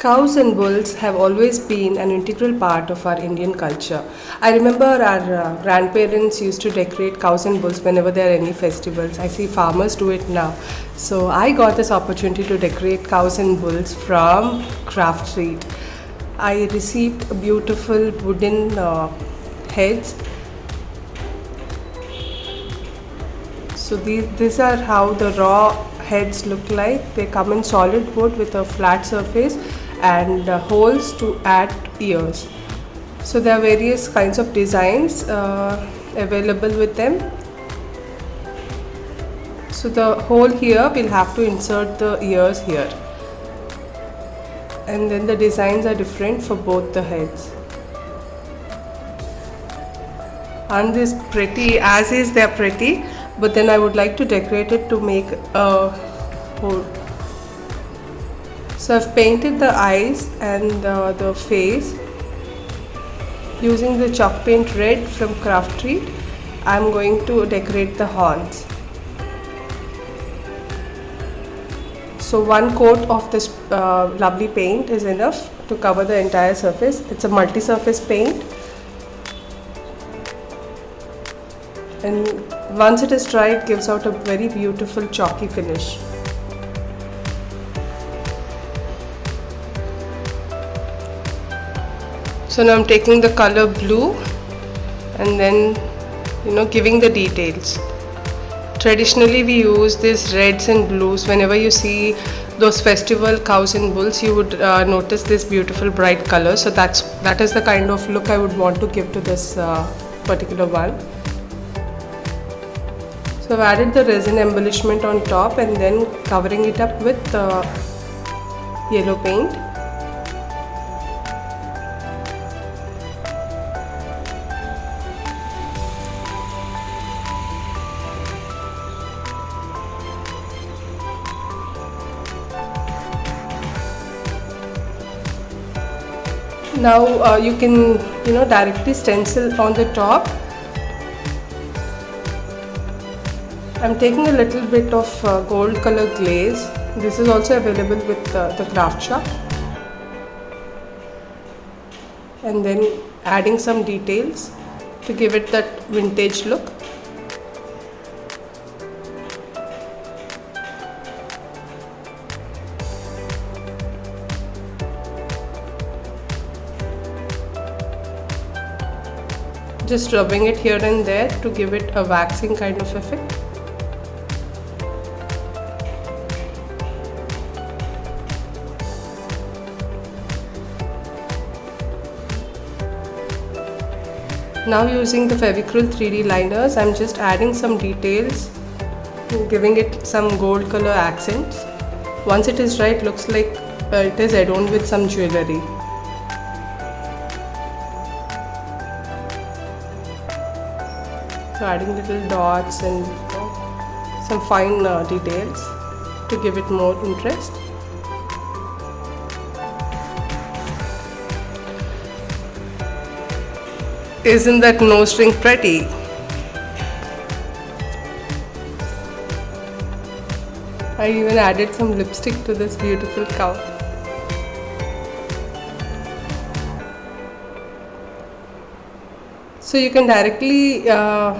Cows and bulls have always been an integral part of our Indian culture. I remember our grandparents used to decorate cows and bulls whenever there are any festivals. I see farmers do it now. So I got this opportunity to decorate cows and bulls from Craft Street. I received beautiful wooden heads. So these are how the raw heads look like. They come in solid wood with a flat surface and holes to add ears. So there are various kinds of designs available with them. So the hole here, we'll have to insert the ears here, and then the designs are different for both the heads. And this pretty, as is they're pretty, but then I would like to decorate it to make a hole. So I've painted the eyes and the face using the chalk paint red from Craft Street. I'm going to decorate the horns. So one coat of this lovely paint is enough to cover the entire surface. It's a multi-surface paint, and once it is dry, it gives out a very beautiful chalky finish. So now I'm taking the color blue and then giving the details. Traditionally we use these reds and blues. Whenever you see those festival cows and bulls, you would notice this beautiful bright color. So that is the kind of look I would want to give to this particular one. So I've added the resin embellishment on top and then covering it up with yellow paint. Now you can directly stencil on the top. I'm taking a little bit of gold color glaze. This is also available with the craft shop. And then adding some details to give it that vintage look. Just rubbing it here and there to give it a waxing kind of effect. Now using the Fevicryl 3D liners, I'm just adding some details, giving it some gold color accents. Once it is dry, it looks like it is adorned with some jewelry. So adding little dots and some fine details to give it more interest. Isn't that nose ring pretty? I even added some lipstick to this beautiful cow. So you can directly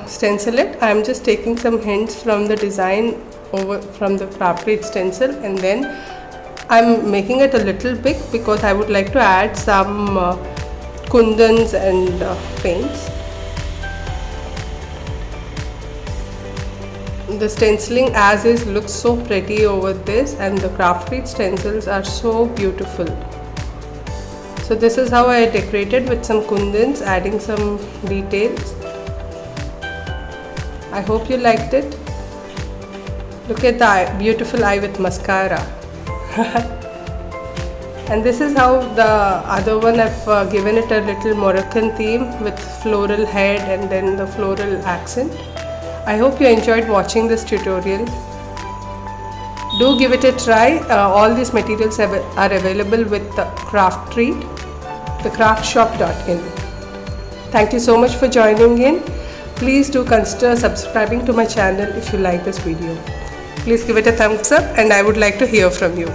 stencil it. I am just taking some hints from the design over from the Craft Street stencil, and then I'm making it a little big because I would like to add some kundans and paints. The stenciling as is looks so pretty over this, and the Craft Street stencils are so beautiful. So this is how I decorated with some kundans, adding some details. I hope you liked it. Look at the eye, beautiful eye with mascara. And this is how the other one I've given it a little Moroccan theme with floral head and then the floral accent. I hope you enjoyed watching this tutorial. Do give it a try. All these materials are available with the Craft Street, thecraftshop.in. Thank you so much for joining in. Please do consider subscribing to my channel if you like this video. Please give it a thumbs up, and I would like to hear from you.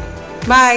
Bye.